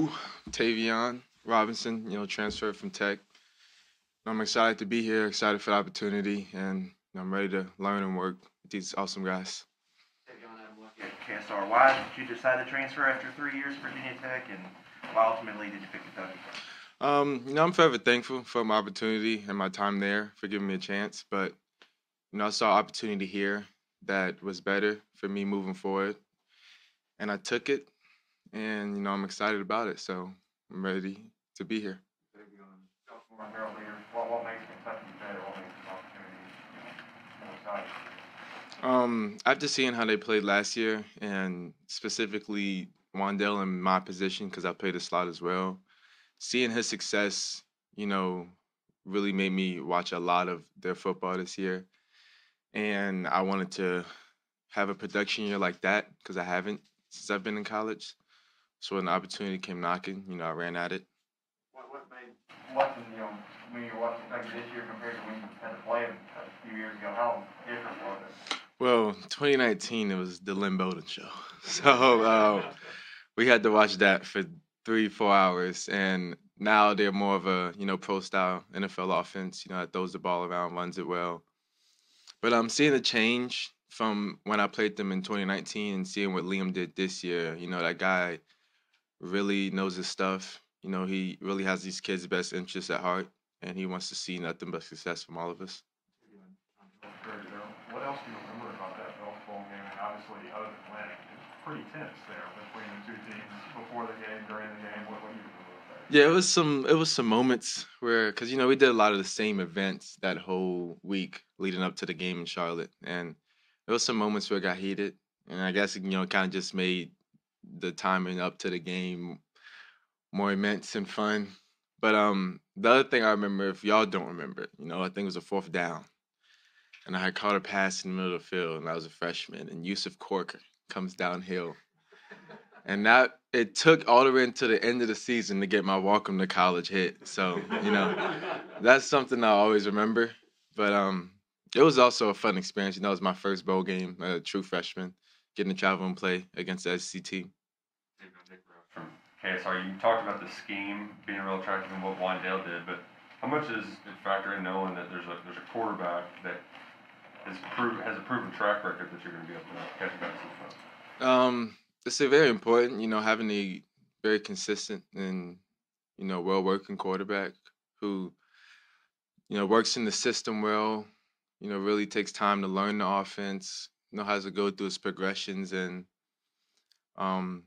Who? Tayvion Robinson, transferred from Tech. I'm excited to be here, excited for the opportunity, and I'm ready to learn and work with these awesome guys. Tayvion, I'm looking at KSR. Why did you decide to transfer after 3 years at Virginia Tech, and why ultimately did you pick Kentucky? I'm forever thankful for my opportunity and my time there for giving me a chance. But I saw opportunity here that was better for me moving forward, and I took it, and I'm excited about it. So I'm ready to be here. What makes Kentucky better? What makes this opportunity more exciting? After seeing how they played last year, and specifically Wandale in my position, because I played a slot as well, seeing his success, you know, really made me watch a lot of their football this year. And I wanted to have a production year like that because I haven't since I've been in college. So when the opportunity came knocking, I ran at it. What made watching when you were watching Kentucky this year compared to when you had to play them a few years ago? How different was it? Well, 2019, it was the Lynn Bowden show. So we had to watch that for 3, 4 hours. And now they're more of a, pro style NFL offense, that throws the ball around, runs it well. But I'm seeing a change from when I played them in 2019 and seeing what Liam did this year. That guy really knows his stuff. He really has these kids' best interests at heart, and he wants to see nothing but success from all of us. What else do you remember about that Belts Bowl game? And obviously, other than winning, it's pretty tense there between the two teams before the game, during the game. What do you remember about that? Yeah, it was some moments where, because we did a lot of the same events that whole week leading up to the game in Charlotte, and there was some moments where it got heated, and I guess it kind of just made the timing up to the game more immense and fun. But the other thing I remember, if y'all don't remember it, I think it was a fourth down, and I had caught a pass in the middle of the field, and I was a freshman, and Yusuf Corker comes downhill, and that it took all the way into the end of the season to get my welcome to college hit. So that's something I always remember. But it was also a fun experience. It was my first bowl game, a true freshman, getting to travel and play against the SEC team. From KSR, you talked about the scheme being real attractive and what Wandale did, but how much is it factor in knowing that there's a quarterback that has a proven track record that you're going to be able to catch passes from? It's a very important, having a very consistent and well-working quarterback who works in the system well. Really takes time to learn the offense. Has to go through its progressions and um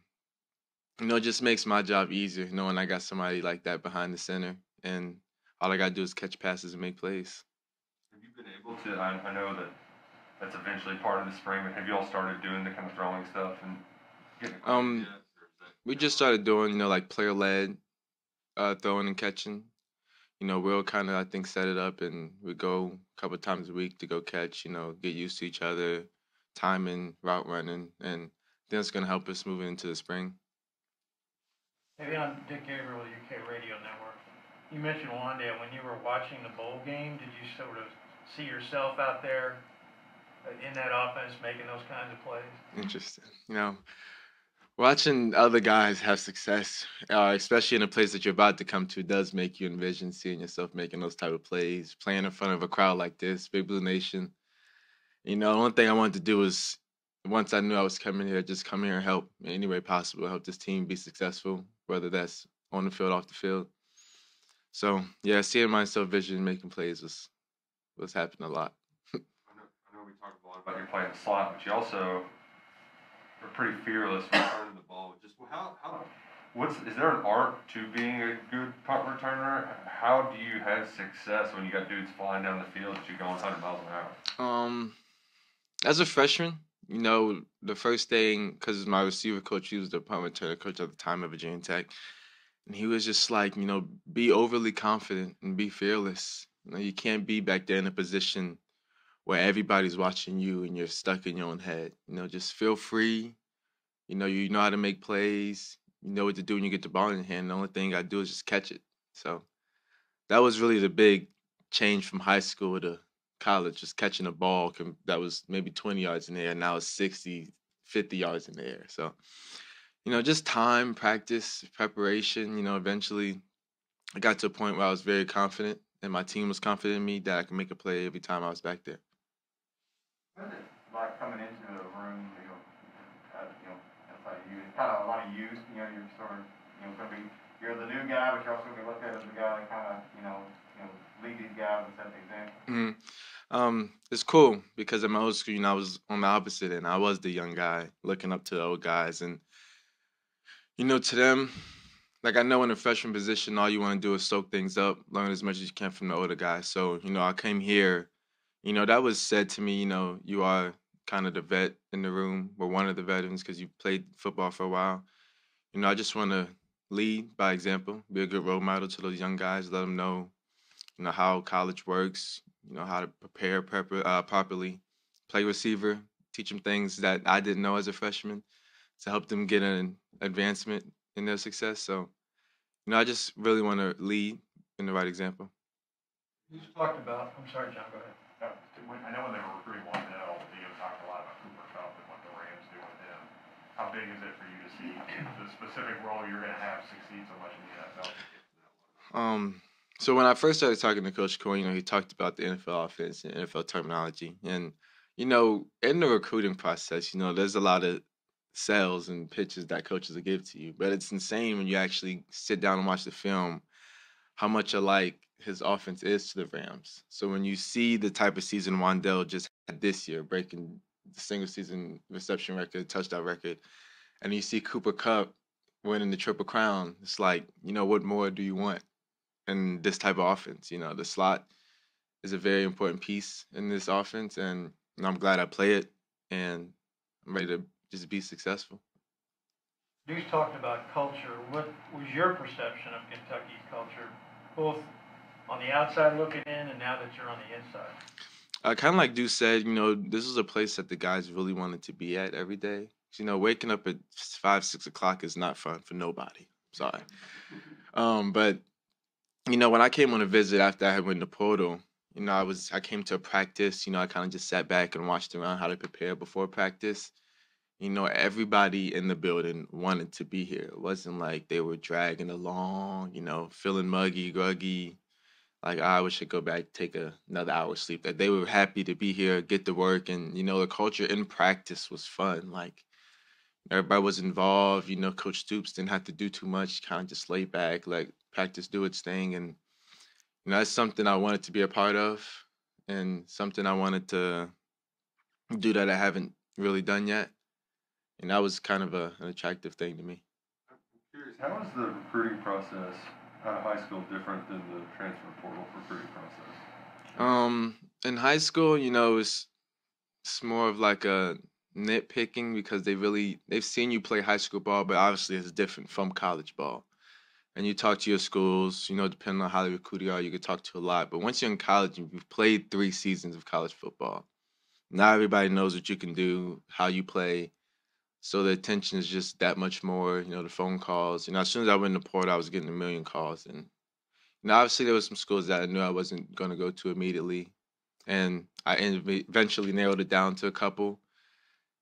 just makes my job easier knowing I got somebody like that behind the center, and all I got to do is catch passes and make plays. Have you been able to? I know that that's eventually part of the spring, but have you all started doing the kind of throwing stuff and getting acquainted Um, yet? Or is we that just still? started doing, like player-led throwing and catching. We'll kind of, I think, set it up and we go a couple times a week to go catch, get used to each other, timing, route running, and that's going to help us moving into the spring. Maybe on Dick Gabriel, UK Radio Network. You mentioned Wandale. When you were watching the bowl game, did you sort of see yourself out there in that offense making those kinds of plays? Interesting. Watching other guys have success, especially in a place that you're about to come to, does make you envision seeing yourself making those type of plays, playing in front of a crowd like this, Big Blue Nation. The only thing I wanted to do was, once I knew I was coming here, just come here and help in any way possible, help this team be successful, whether that's on the field, off the field. So, yeah, seeing myself vision making plays was happening a lot. I know we talked a lot about you playing the slot, but you also are pretty fearless when returning the ball. Just is there an art to being a good punt returner? How do you have success when you got dudes flying down the field that you're going 100 miles an hour? As a freshman, the first thing, because my receiver coach, he was the punt returner coach at the time at Virginia Tech, and he was just like, be overly confident and be fearless. You can't be back there in a position where everybody's watching you and you're stuck in your own head. Just feel free. You know how to make plays. You know what to do when you get the ball in your hand. The only thing I do is just catch it. So that was really the big change from high school to college, just catching a ball that was maybe 20 yards in the air. Now it's 60, 50 yards in the air. So just time, practice, preparation. Eventually I got to a point where I was very confident, and my team was confident in me that I could make a play every time I was back there. What is it like coming into a room, that's like you, it's kind of a lot of youth, you're sort of, gonna be, you're the new guy, but you're also gonna be looked at as the guy that kind of, lead these guys and set the example. It's cool because in my old school, I was on the opposite end. I was the young guy looking up to the old guys, and to them, like I know in a freshman position, all you want to do is soak things up, learn as much as you can from the older guys. So I came here. That was said to me. You are kind of the vet in the room, or one of the veterans, because you played football for a while. I just want to lead by example, be a good role model to those young guys, let them know, how college works, how to prepare properly, play receiver, teach them things that I didn't know as a freshman to help them get an advancement in their success. So, I just really want to lead in the right example. You talked about, I'm sorry, John, go ahead. I know when they were recruiting Wandell, Theo talked a lot about Cooper Kupp and what the Rams do with him. How big is it for you to see the specific role you're going to have succeed so much in the NFL? So when I first started talking to Coach Coyne, he talked about the NFL offense and NFL terminology. And, in the recruiting process, there's a lot of sales and pitches that coaches will give to you. But it's insane when you actually sit down and watch the film how much alike his offense is to the Rams. So when you see the type of season Wandell just had this year, breaking the single season reception record, touchdown record, and you see Cooper Kupp winning the Triple Crown, it's like, what more do you want in this type of offense? The slot is a very important piece in this offense, and I'm glad I play it, and I'm ready to just be successful. Deuce talked about culture. What was your perception of Kentucky's culture, both on the outside looking in and now that you're on the inside? Kind of like Deuce said, this is a place that the guys really wanted to be at every day. Waking up at 5, 6 o'clock is not fun for nobody. Sorry. But, when I came on a visit after I had went to Portal, I came to a practice, I kind of just sat back and watched around how to prepare before practice. Everybody in the building wanted to be here. It wasn't like they were dragging along, feeling muggy, gruggy. Like, I wish I'd go back, take another hour's sleep. That they were happy to be here, get to work, and the culture in practice was fun. Like, everybody was involved. Coach Stoops didn't have to do too much, kind of just lay back, let practice do its thing, and that's something I wanted to be a part of, and something I wanted to do that I haven't really done yet, and that was kind of an attractive thing to me. I'm curious, how is the recruiting process out of high school different than the transfer portal recruiting process? In high school, it's more of like a nitpicking because they've seen you play high school ball, but obviously it's different from college ball. And you talk to your schools, depending on how they recruit you are, you could talk to a lot. But once you're in college, you've played 3 seasons of college football. Now everybody knows what you can do, how you play. So the attention is just that much more, the phone calls. As soon as I went to Port, I was getting a million calls. And obviously there were some schools that I knew I wasn't going to go to immediately. And I eventually narrowed it down to a couple.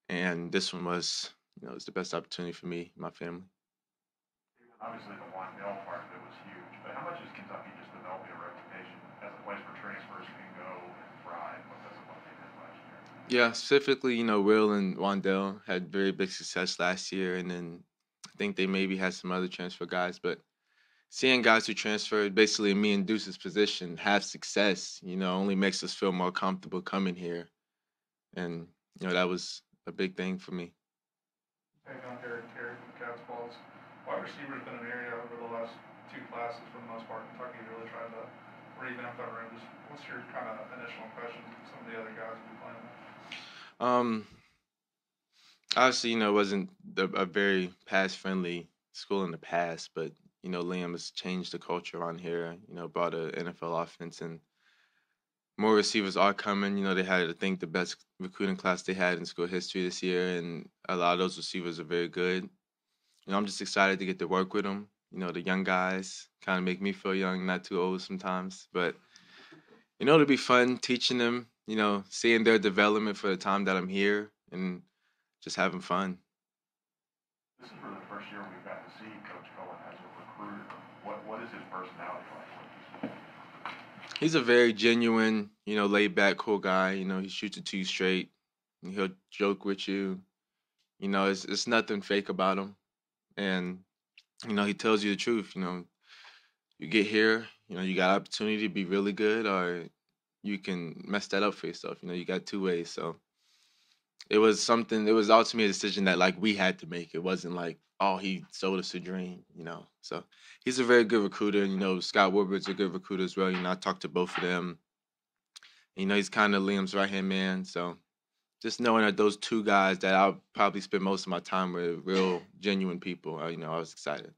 And this one was, it was the best opportunity for me and my family. Obviously, the Wandell part of it was huge, but how much is Kentucky just developing a reputation as a place where transfers can go and thrive because of what they did last year? Yeah, specifically, Will and Wandell had very big success last year, and then I think they maybe had some other transfer guys, but seeing guys who transferred, basically in me and Deuce's position, have success, only makes us feel more comfortable coming here, and that was a big thing for me. Tayvion Terry from the Cats Balls. Wide receiver's been an area over the last 2 classes for the most part. Kentucky really tried to revamp that room. Just what's your kind of initial impression of some of the other guys who've been playing there? Obviously, it wasn't a very pass-friendly school in the past, but Liam has changed the culture around here. Brought an NFL offense, and more receivers are coming. They had, I think, the best recruiting class they had in school history this year, and a lot of those receivers are very good. I'm just excited to get to work with them. The young guys kind of make me feel young, not too old sometimes. But, it'll be fun teaching them, seeing their development for the time that I'm here and just having fun. This is for the first year we've got to see Coach Cullen as a recruiter. What is his personality like? He's a very genuine, laid back, cool guy. He shoots it to you straight. He'll joke with you. It's nothing fake about him. And, he tells you the truth. You get here, you got opportunity to be really good, or you can mess that up for yourself. You got two ways. So it was ultimately a decision that like we had to make. It wasn't like, oh, he sold us a dream, So he's a very good recruiter. Scott Woodward's a good recruiter as well. I talked to both of them. He's kind of Liam's right hand man. So just knowing that those two guys that I'll probably spend most of my time with, real genuine people, I was excited.